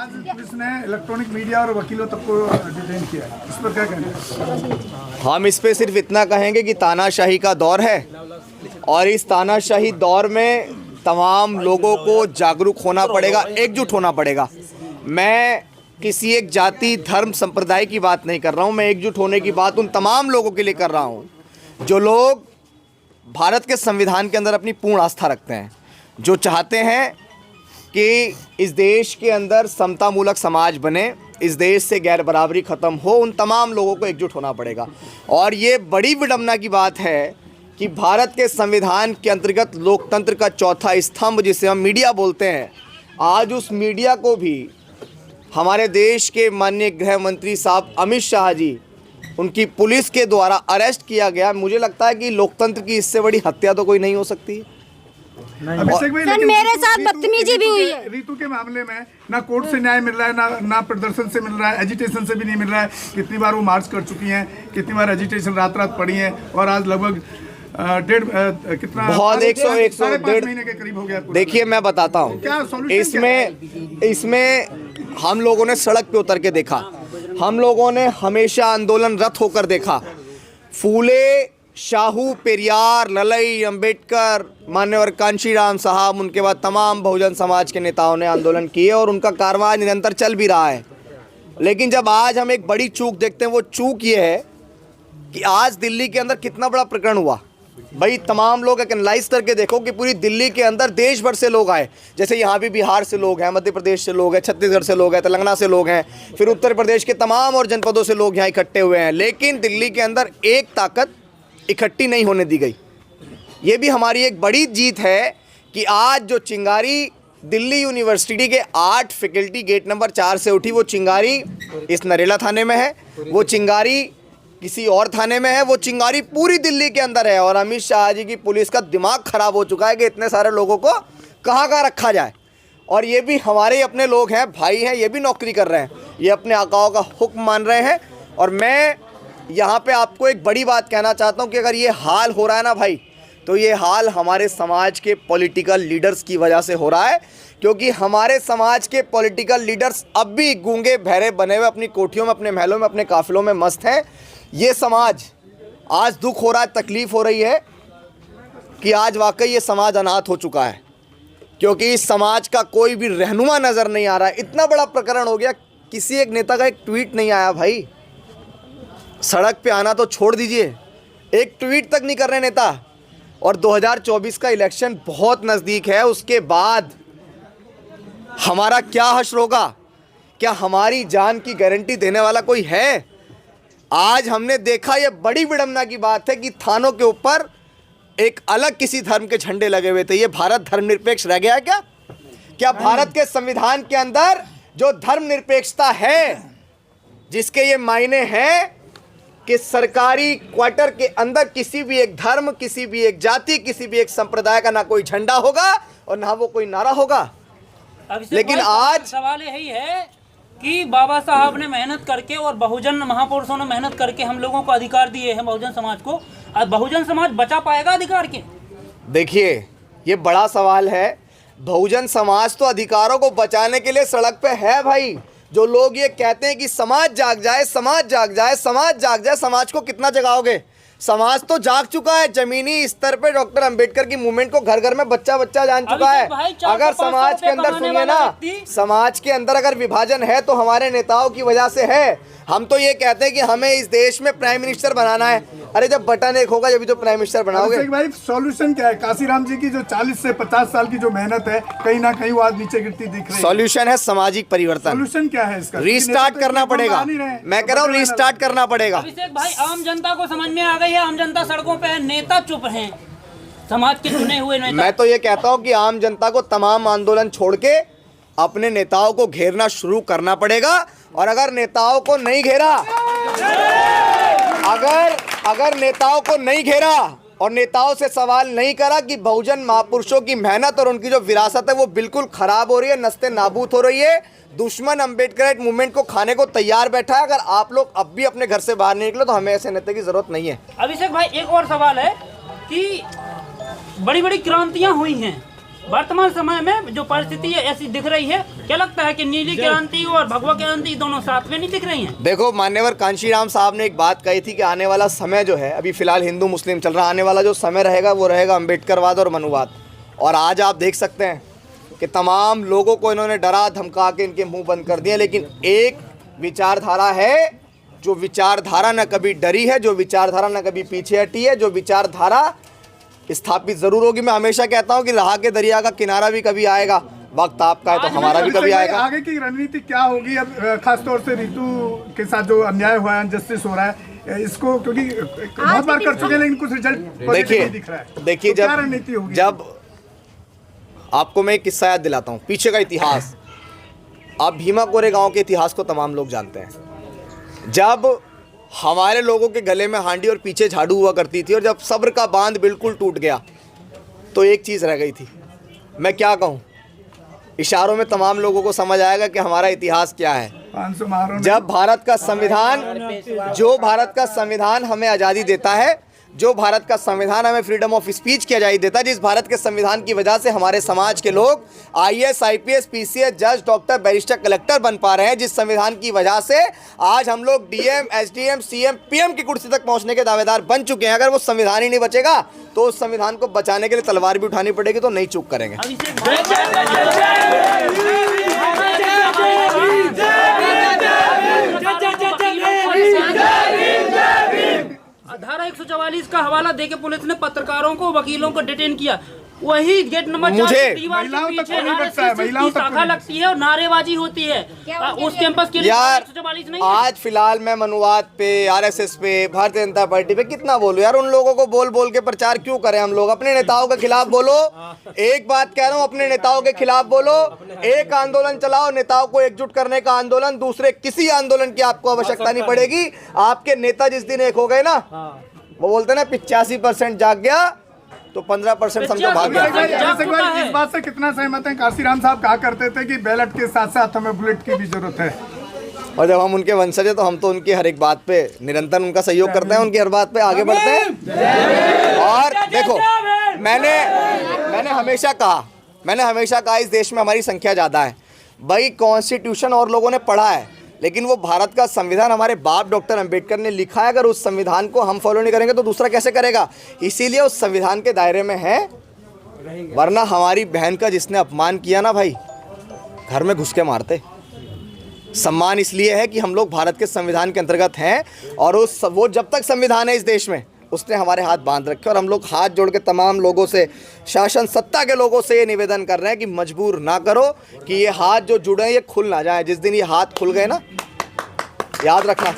आज पुलिस ने electronic media और वकीलों तक को डिटेन किया है, इस पर क्या कहेंगे? हम इस पे सिर्फ इतना कहेंगे कि तानाशाही का दौर है और इस तानाशाही दौर में तमाम लोगों को जागरूक होना पड़ेगा, एकजुट होना पड़ेगा। मैं किसी एक जाति धर्म संप्रदाय की बात नहीं कर रहा हूँ, मैं एकजुट होने की बात उन तमाम लोगों के लिए कर रहा हूँ जो लोग भारत के संविधान के अंदर अपनी पूर्ण आस्था रखते हैं, जो चाहते हैं कि इस देश के अंदर समतामूलक समाज बने, इस देश से गैर बराबरी ख़त्म हो। उन तमाम लोगों को एकजुट होना पड़ेगा। और ये बड़ी विडंबना की बात है कि भारत के संविधान के अंतर्गत लोकतंत्र का चौथा स्तंभ जिसे हम मीडिया बोलते हैं, आज उस मीडिया को भी हमारे देश के माननीय गृह मंत्री साहब अमित शाह जी, उनकी पुलिस के द्वारा अरेस्ट किया गया। मुझे लगता है कि लोकतंत्र की इससे बड़ी हत्या तो कोई नहीं हो सकती। अभिषेक भाई, सर मेरे साथ बदतमीजी भी हुई है। ऋतु के मामले में ना कोर्ट से न्याय मिल रहा है, ना प्रदर्शन से मिल रहा है, एजिटेशन से भी नहीं मिल रहा है। कितनी बार वो मार्च कर चुकी हैं, कितनी बार एजिटेशन रात रात पड़ी है और आज लगभग कितना बहुत 100 5.5 महीने के करीब हो गया। देखिए मैं बताता हूँ, इसमें हम लोगों ने सड़क पे उतर के देखा, हम लोगों ने हमेशा आंदोलनरत होकर देखा। फूले, शाहू, पेरियार, ललई, अंबेडकर, मान्यवर कांशीराम साहब, उनके बाद तमाम बहुजन समाज के नेताओं ने आंदोलन किए और उनका कारवां निरंतर चल भी रहा है। लेकिन जब आज हम एक बड़ी चूक देखते हैं, वो चूक ये है कि आज दिल्ली के अंदर कितना बड़ा प्रकरण हुआ। भाई तमाम लोग एनालाइज करके देखो कि पूरी दिल्ली के अंदर देश भर से लोग आए। जैसे यहाँ भी बिहार से लोग हैं, मध्य प्रदेश से लोग हैं, छत्तीसगढ़ से लोग हैं, तेलंगाना से लोग हैं, फिर उत्तर प्रदेश के तमाम और जनपदों से लोग यहाँ इकट्ठे हुए हैं। लेकिन दिल्ली के अंदर एक ताकत इकट्ठी नहीं होने दी गई। ये भी हमारी एक बड़ी जीत है कि आज जो चिंगारी दिल्ली यूनिवर्सिटी के 8 फैकल्टी गेट नंबर 4 से उठी, वो चिंगारी इस नरेला थाने में है, वो चिंगारी किसी और थाने में है, वो चिंगारी पूरी दिल्ली के अंदर है। और अमित शाह जी की पुलिस का दिमाग खराब हो चुका है कि इतने सारे लोगों को कहाँ कहाँ रखा जाए। और ये भी हमारे अपने लोग हैं, भाई हैं, ये भी नौकरी कर रहे हैं, ये अपने आकाओं का हुक्म मान रहे हैं। और मैं यहाँ पे आपको एक बड़ी बात कहना चाहता हूँ कि अगर ये हाल हो रहा है ना भाई, तो ये हाल हमारे समाज के पॉलिटिकल लीडर्स की वजह से हो रहा है। क्योंकि हमारे समाज के पॉलिटिकल लीडर्स अब भी गूंगे बहरे बने हुए अपनी कोठियों में, अपने महलों में, अपने काफिलों में मस्त हैं। ये समाज आज दुख हो रहा है, तकलीफ़ हो रही है कि आज वाकई ये समाज अनाथ हो चुका है, क्योंकि इस समाज का कोई भी रहनुमा नज़र नहीं आ रहा है। इतना बड़ा प्रकरण हो गया, किसी एक नेता का एक ट्वीट नहीं आया भाई। सड़क पे आना तो छोड़ दीजिए, एक ट्वीट तक नहीं कर रहे नेता। और 2024 का इलेक्शन बहुत नज़दीक है, उसके बाद हमारा क्या हश्र होगा? क्या हमारी जान की गारंटी देने वाला कोई है? आज हमने देखा, ये बड़ी विडंबना की बात है कि थानों के ऊपर एक अलग किसी धर्म के झंडे लगे हुए थे। ये भारत धर्मनिरपेक्ष रह गया है क्या? क्या भारत के संविधान के अंदर जो धर्मनिरपेक्षता है, जिसके ये मायने हैं कि सरकारी क्वार्टर के अंदर किसी भी एक धर्म, किसी भी एक जाति, किसी भी एक संप्रदाय का ना कोई झंडा होगा और ना वो कोई नारा होगा। लेकिन आज सवाल यही है कि बाबा साहब ने मेहनत करके और बहुजन महापुरुषों ने मेहनत करके हम लोगों को अधिकार दिए हैं, बहुजन समाज को। आज बहुजन समाज बचा पाएगा अधिकार के? देखिए, ये बड़ा सवाल है। बहुजन समाज तो अधिकारों को बचाने के लिए सड़क पे है भाई। जो लोग ये कहते हैं कि समाज जाग जाए, समाज जाग जाए, समाज जाग जाए, समाज को कितना जगाओगे? समाज तो जाग चुका है। जमीनी स्तर पे डॉक्टर अंबेडकर की मूवमेंट को घर घर में बच्चा बच्चा जान चुका है। अगर समाज के अंदर, सुनिए ना, समाज के अंदर अगर विभाजन है तो हमारे नेताओं की वजह से है। हम तो ये कहते हैं कि हमें इस देश में प्राइम मिनिस्टर बनाना है। अरे जब बटन एक होगा जब तो प्राइम मिनिस्टर बनाओगे। भाई सॉल्यूशन क्या है? काशीराम जी की जो 40 से 50 साल की जो मेहनत है, कहीं ना कहीं वो आज नीचे गिरती दिख रही है। सॉल्यूशन है सामाजिक परिवर्तन। सॉल्यूशन क्या है इसका? रीस्टार्ट करना पड़ेगा। मैं कह रहा हूँ रीस्टार्ट करना पड़ेगा। अभिषेक भाई, आम जनता को समझ में आ गई है, आम जनता सड़कों पे है, नेता चुप हैं, समाज के चुने हुए नेता। मैं तो ये कहता हूँ कि आम जनता को तमाम आंदोलन छोड़ के अपने नेताओं को घेरना शुरू करना पड़ेगा। और अगर नेताओं को नहीं घेरा, अगर नेताओं को नहीं घेरा और नेताओं से सवाल नहीं करा कि बहुजन महापुरुषों की मेहनत और उनकी जो विरासत है वो बिल्कुल खराब हो रही है, नस्ते नाबूद हो रही है, दुश्मन अम्बेडकराइट मूवमेंट को खाने को तैयार बैठा है। अगर आप लोग अब भी अपने घर से बाहर नहीं निकले तो हमें ऐसे नेता की जरूरत नहीं है। अभिषेक भाई, एक और सवाल है कि बड़ी बड़ी क्रांतियां हुई हैं, वर्तमान समय में जो परिस्थिति है ऐसी दिख रही है, क्या लगता है कि नीली क्रांति और भगवा क्रांति दोनों साथ में नहीं दिख रही हैं? देखो, मान्यवर कांशीराम साहब ने एक बात कही थी कि आने वाला समय जो है, अभी फिलहाल हिंदू मुस्लिम चल रहा, आने वाला जो समय रहेगा वो रहेगा अम्बेडकरवाद और मनुवाद। और आज आप देख सकते हैं कि तमाम लोगों को इन्होंने डरा धमका के इनके मुंह बंद कर दिए, लेकिन एक विचारधारा है जो विचारधारा न कभी डरी है, जो विचारधारा न कभी पीछे हटी है, जो विचारधारा स्थापित जरूर होगी। मैं हमेशा कहता हूं कि राह के दरिया का किनारा भी कभी आएगा, वक्त आपका है तो हमारा भी कभी आएगा। आगे की रणनीति क्या होगी अब, खासतौर से रितु के साथ जो अन्याय हुआ है, जस्टिस हो रहा है, इसको क्योंकि बहुत बार कर चुके हैं लेकिन कुछ रिजल्ट नहीं दिख रहा है। देखिए, क्या रणनीति होगी? जब आपको मैं एक किस्सा याद दिलाता हूँ, पीछे का इतिहास। आप भीमा कोरेगांव के इतिहास को तमाम लोग जानते हैं। जब हमारे लोगों के गले में हांडी और पीछे झाड़ू हुआ करती थी, और जब सब्र का बांध बिल्कुल टूट गया तो एक चीज़ रह गई थी। मैं क्या कहूँ, इशारों में तमाम लोगों को समझ आएगा कि हमारा इतिहास क्या है। 500 मारों ने जब भारत का संविधान, जो भारत का संविधान हमें आज़ादी देता है, जो भारत का संविधान हमें फ्रीडम ऑफ स्पीच की आज़ादी देता है, जिस भारत के संविधान की वजह से हमारे समाज के लोग IAS, IPS, PCS, जज, डॉक्टर, बैरिस्टर, कलेक्टर बन पा रहे हैं, जिस संविधान की वजह से आज हम लोग DM, SDM, CM, PM की कुर्सी तक पहुंचने के दावेदार बन चुके हैं। अगर वो संविधान ही नहीं बचेगा तो उस संविधान को बचाने के लिए तलवार भी उठानी पड़ेगी, तो नहीं चूक करेंगे। धारा 144 का हवाला देके पुलिस ने पत्रकारों को, वकीलों को डिटेन किया। वही गेट नंबर 4 दीवार के पीछे RSS की शाखा लगती है और नारेबाजी होती है। उस कैंपस के लिए यार 144 नहीं है। आज फिलहाल मैं मनुवाद पे, RSS पे, भारतीय जनता पार्टी पे कितना बोलूं यार। उन लोगों को बोल बोल के प्रचार क्यों करें हम लोग? अपने नेताओं के खिलाफ बोलो। एक बात कह रहा हूं, अपने नेताओं के खिलाफ बोलो। एक आंदोलन चलाओ, नेताओं को एकजुट करने का आंदोलन। दूसरे किसी आंदोलन की आपको आवश्यकता नहीं पड़ेगी। आपके नेता जिस दिन एक हो गए ना, वो बोलते ना 85% जाग गया तो 15% समझो भाग गया। इस बात से कितना सहमत हैं? काशीराम साहब कहा करते थे कि बैलेट के साथ साथ हमें बुलेट की भी जरूरत है, और जब हम उनके वंशज हैं तो हम तो उनकी हर एक बात पे निरंतर उनका सहयोग करते हैं, उनकी हर बात पे आगे बढ़ते हैं। और देखो, मैंने हमेशा कहा इस देश में हमारी संख्या ज़्यादा है भाई। कॉन्स्टिट्यूशन और लोगों ने पढ़ा है, लेकिन वो भारत का संविधान हमारे बाप डॉक्टर अंबेडकर ने लिखा है। अगर उस संविधान को हम फॉलो नहीं करेंगे तो दूसरा कैसे करेगा? इसीलिए उस संविधान के दायरे में है, वरना हमारी बहन का जिसने अपमान किया ना भाई, घर में घुस के मारते। सम्मान इसलिए है कि हम लोग भारत के संविधान के अंतर्गत हैं, और वो जब तक संविधान है इस देश में, उसने हमारे हाथ बांध रखे। और हम लोग हाथ जोड़ के तमाम लोगों से, शासन सत्ता के लोगों से ये निवेदन कर रहे हैं कि मजबूर ना करो कि ये हाथ जो जुड़े हैं ये खुल ना जाए। जिस दिन ये हाथ खुल गए ना, याद रखना।